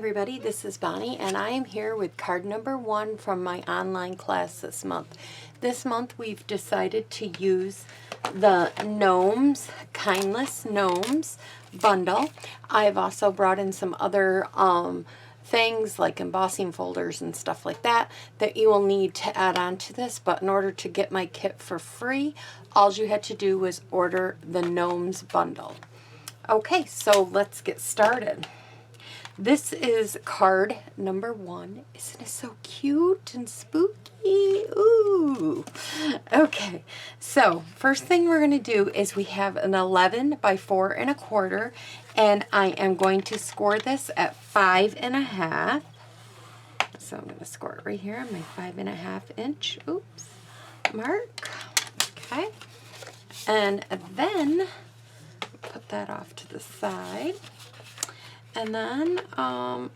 everybody, this is Bonnie and I am here with card number 1 from my online class this month. This month we've decided to use the Gnomes, Kindest Gnomes bundle. I've also brought in some other things like embossing folders and stuff like that you will need to add on to this, but in order to get my kit for free, all you had to do was order the Gnomes bundle. Okay, so let's get started. This is card number 1. Isn't it so cute and spooky? Ooh. Okay, so first thing we're going to do is we have an 11 by 4 1/4, and I am going to score this at 5 1/2. So I'm going to score it right here on my 5 1/2 inch. Oops, mark. Okay, and then put that off to the side. And then, I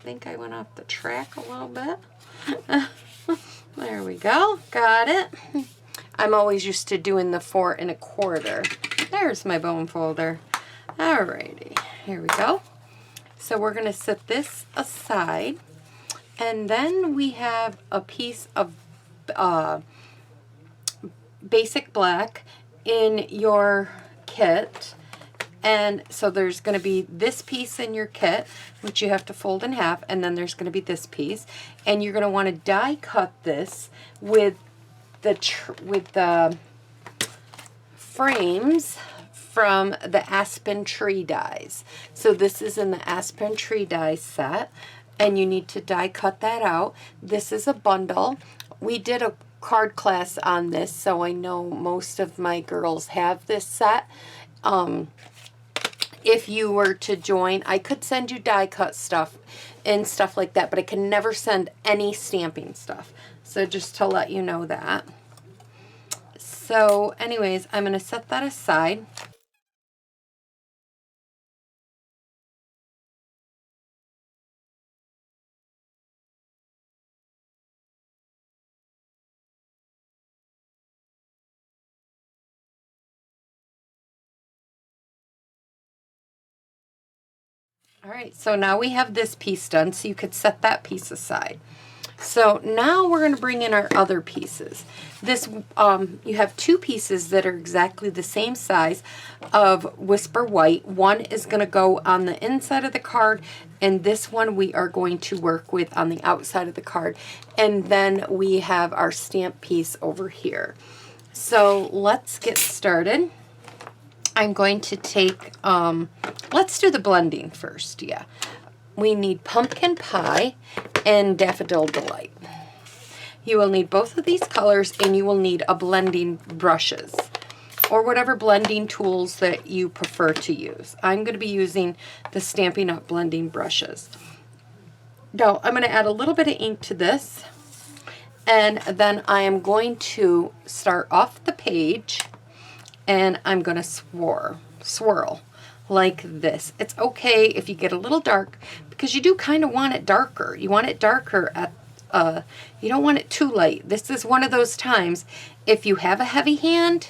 think I went off the track a little bit. There we go. Got it. I'm always used to doing the 4 1/4. There's my bone folder. Alrighty. Here we go. So we're going to set this aside. And then we have a piece of basic black in your kit. And so there's going to be this piece in your kit, which you have to fold in half, and then there's going to be this piece. And you're going to want to die cut this with the frames from the Aspen Tree dies. So this is in the Aspen Tree die set, and you need to die cut that out. This is a bundle. We did a card class on this, so I know most of my girls have this set. If you were to join, I could send you die cut stuff and stuff like that, but I can never send any stamping stuff. So just to let you know that. So anyways, I'm going to set that aside. All right, so now we have this piece done, so you could set that piece aside. So now we're going to bring in our other pieces. This, you have 2 pieces that are exactly the same size of Whisper White. One is going to go on the inside of the card, and this one we are going to work with on the outside of the card. And then we have our stamp piece over here. So let's get started. I'm going to take, let's do the blending first, yeah. We need Pumpkin Pie and Daffodil Delight. You will need both of these colors, and you will need a blending brushes or whatever blending tools that you prefer to use. I'm going to be using the Stampin' Up! Blending brushes. Now, I'm going to add a little bit of ink to this, and then I am going to start off the page, and I'm going to swirl like this. It's okay if you get a little dark, because you do kind of want it darker. You want it darker at, you don't want it too light. This is one of those times, if you have a heavy hand,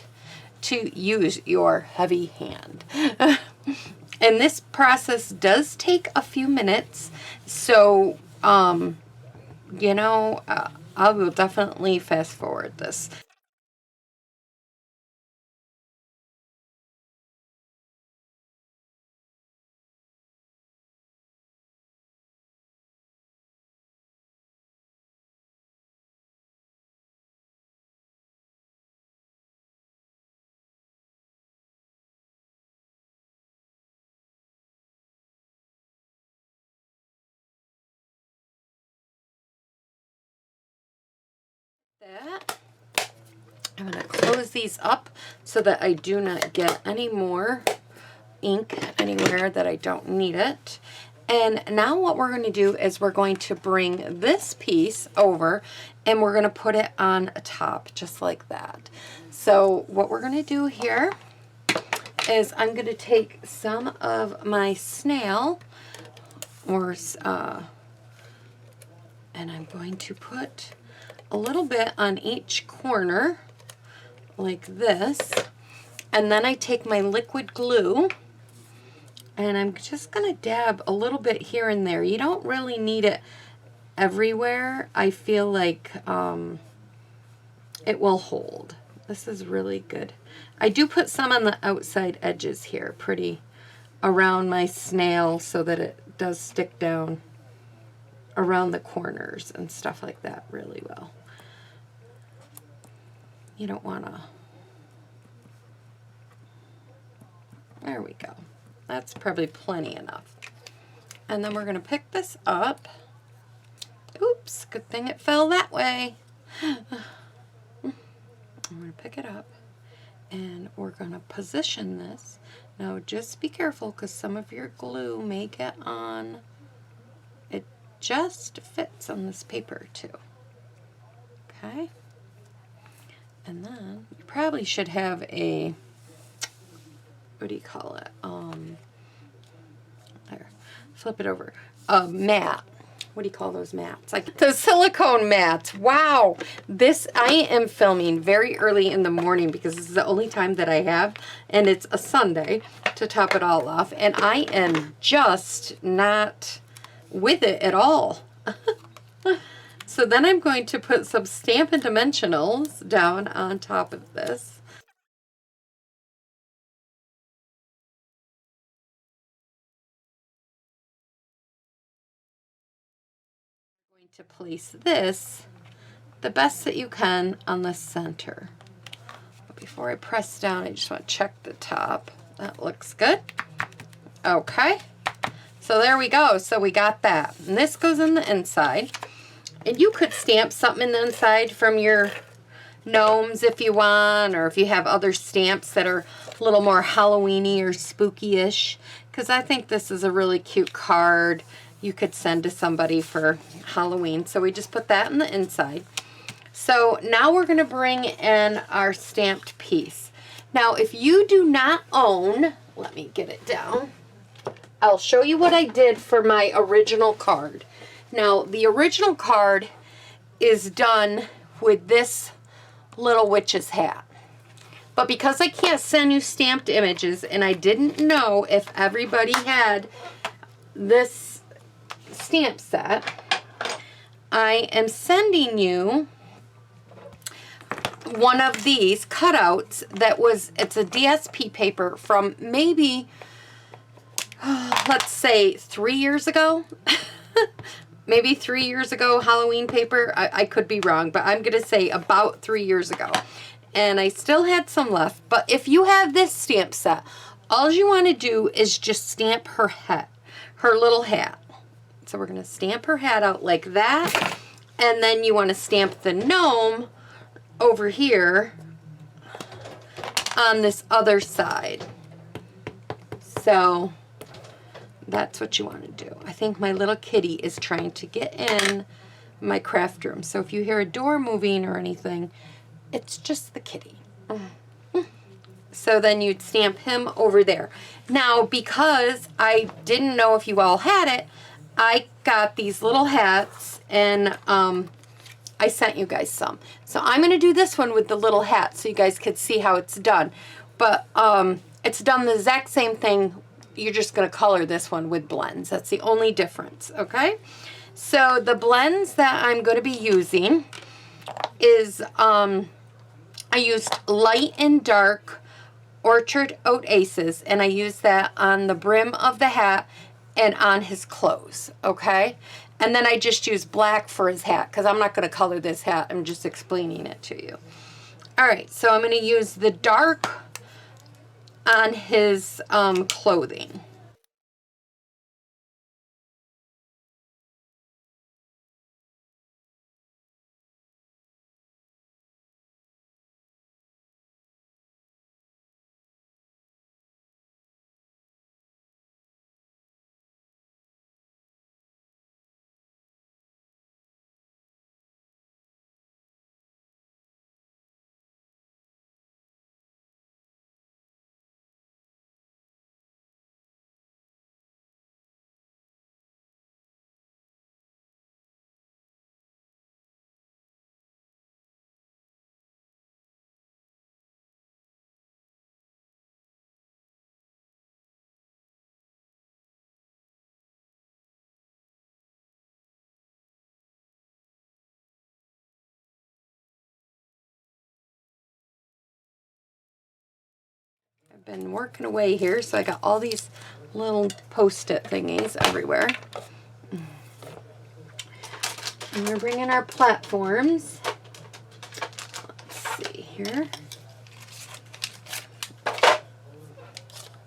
to use your heavy hand. And this process does take a few minutes, so, you know, I will definitely fast forward this. That. I'm going to close these up so that I do not get any more ink anywhere that I don't need it. And now what we're going to do is we're going to bring this piece over, and we're going to put it on top just like that. So what we're going to do here is I'm going to take some of my snail, and I'm going to put a little bit on each corner like this, and then I take my liquid glue And I'm just going to dab a little bit here and there. You don't really need it everywhere. I feel like it will hold. This is really good. I do put some on the outside edges here, pretty around my snail, so that it does stick down around the corners and stuff like that really well. You don't want to. There we go. That's probably plenty enough. And then we're going to pick this up. Oops, good thing it fell that way. I'm going to pick it up and we're going to position this. Now just be careful because some of your glue may get on. It just fits on this paper too. Okay. And then you probably should have a, what do you call it? There, flip it over. A mat. What do you call those mats? Like the silicone mats. Wow. This, I am filming very early in the morning because this is the only time that I have, and it's a Sunday to top it all off, and I am just not with it at all. So then I'm going to put some Stampin' Dimensionals down on top of this. To place this the best that you can on the center. But before I press down, I just want to check the top. That looks good. Okay, so there we go. So we got that, and this goes in the inside, and you could stamp something in the inside from your gnomes if you want, or if you have other stamps that are a little more Halloween-y or spooky-ish, because I think this is a really cute card you could send to somebody for Halloween. So we just put that in the inside. So now we're going to bring in our stamped piece. Now if you do not own, let me get it down, I'll show you what I did for my original card. Now the original card is done with this little witch's hat. But because I can't send you stamped images, and I didn't know if everybody had this stamp set, I am sending you one of these cutouts that was, it's a DSP paper from maybe, let's say 3 years ago. Maybe 3 years ago, Halloween paper. I could be wrong, but I'm going to say about 3 years ago. And I still had some left. But if you have this stamp set, all you want to do is just stamp her hat, her little hat. So we're going to stamp her hat out like that. And then you want to stamp the gnome over here on this other side. So that's what you want to do. I think my little kitty is trying to get in my craft room. So if you hear a door moving or anything, it's just the kitty. So then you'd stamp him over there. Now, because I didn't know if you all had it, I got these little hats, and I sent you guys some. So I'm going to do this one with the little hat so you guys could see how it's done. But it's done the exact same thing. You're just going to color this one with blends. That's the only difference, okay? So the blends that I'm going to be using is, I used light and dark Orchard Oat Aces, and I used that on the brim of the hat and on his clothes, okay? And then I just used black for his hat because I'm not going to color this hat. I'm just explaining it to you. All right, so I'm going to use the dark on his clothing. I've been working away here, so I got all these little post-it thingies everywhere. And we're bringing our platforms. Let's see here.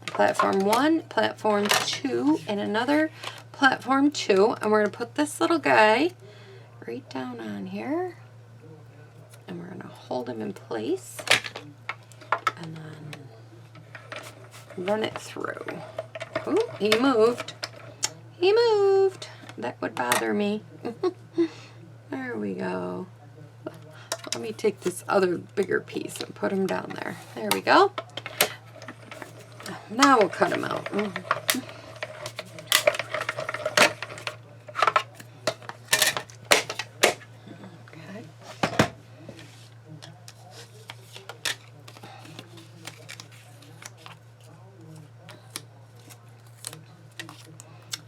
Platform 1, platform 2, and another platform 2. And we're going to put this little guy right down on here. And we're going to hold him in place. And then run it through. Ooh, he moved. He moved. That would bother me. There we go. Let me take this other bigger piece and put him down there. There we go. Now we'll cut him out. Okay.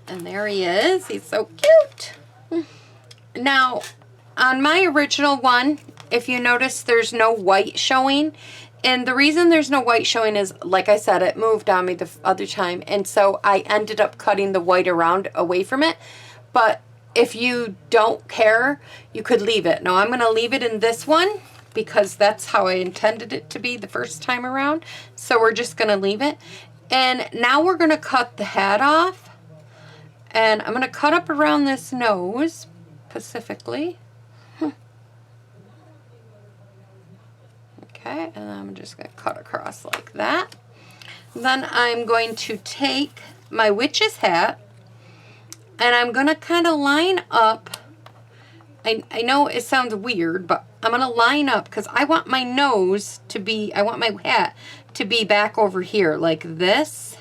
And there he is. He's so cute. Now, on my original one, if you notice, there's no white showing. And the reason there's no white showing is, like I said, it moved on me the other time. And so I ended up cutting the white around away from it. But if you don't care, you could leave it. Now, I'm going to leave it in this one because that's how I intended it to be the first time around. So we're just going to leave it. And now we're going to cut the hat off. And I'm going to cut up around this nose specifically. Okay, and I'm just going to cut across like that. Then I'm going to take my witch's hat and I'm going to kind of line up. I know it sounds weird, but I'm going to line up because I want my nose to be, I want my hat to be back over here like this.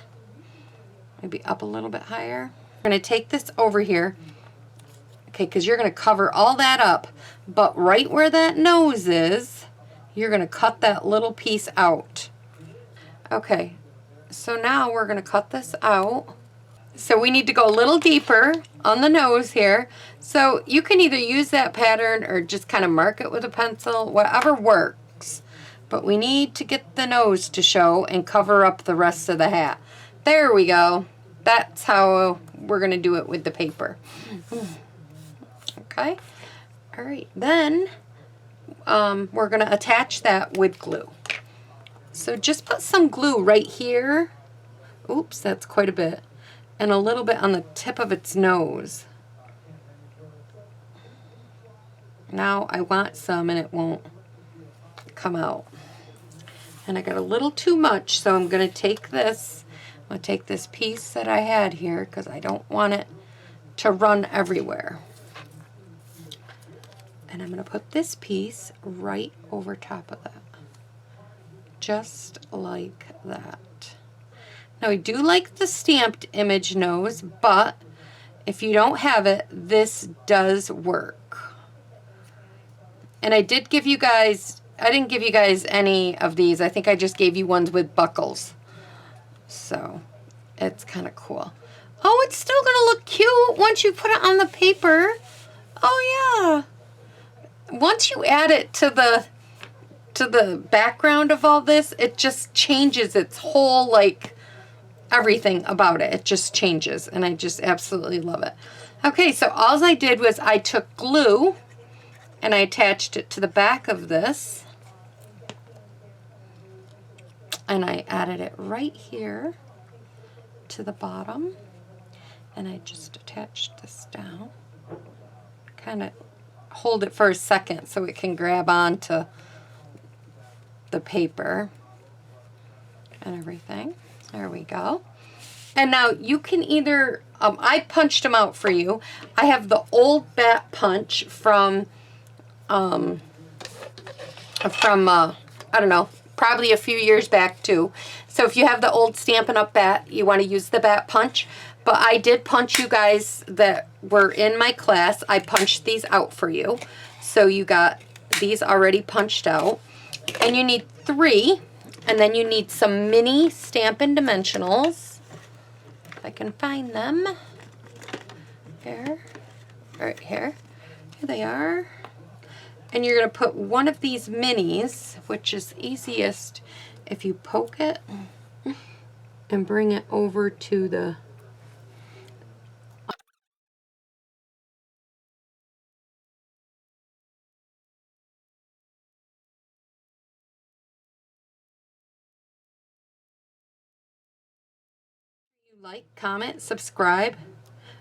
Maybe up a little bit higher. I'm going to take this over here. Okay, because you're going to cover all that up. But right where that nose is, you're going to cut that little piece out. Okay, so now we're going to cut this out. So we need to go a little deeper on the nose here. So you can either use that pattern or just kind of mark it with a pencil, whatever works. But we need to get the nose to show and cover up the rest of the hat. There we go. That's how we're going to do it with the paper. Okay. All right. Then we're going to attach that with glue. So just put some glue right here. Oops, that's quite a bit. And a little bit on the tip of its nose. Now I want some and it won't come out. And I got a little too much, so I'm going to take this. I'm going to take this piece that I had here because I don't want it to run everywhere. And I'm going to put this piece right over top of that. Just like that. Now I do like the stamped image nose, but if you don't have it, this does work. And I did give you guys, I didn't give you guys any of these. I think I just gave you ones with buckles. So it's kind of cool. Oh, it's still going to look cute once you put it on the paper. Oh yeah. Once you add it to the background of all this, it just changes its whole, like, everything about it. It just changes, and I just absolutely love it. Okay, so all I did was I took glue and I attached it to the back of this, and I added it right here to the bottom, and I just attached this down. Kind of hold it for a second so it can grab onto the paper and everything. There we go. And now you can either, I punched them out for you. I have the old bat punch from I don't know, probably a few years back too. So if you have the old Stampin' Up! Bat, you want to use the bat punch. But I did punch you guys that were in my class. I punched these out for you. So you got these already punched out. And you need 3. And then you need some mini Stampin' Dimensionals. If I can find them. Here. Right here. Here they are. And you're going to put one of these minis, which is easiest if you poke it and bring it over to the like, comment, subscribe.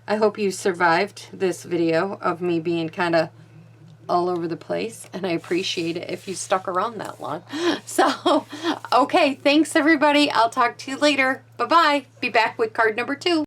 I hope you survived this video of me being kind of all over the place, and I appreciate it if you stuck around that long. So, okay, thanks everybody. I'll talk to you later. Bye-bye. Be back with card number 2.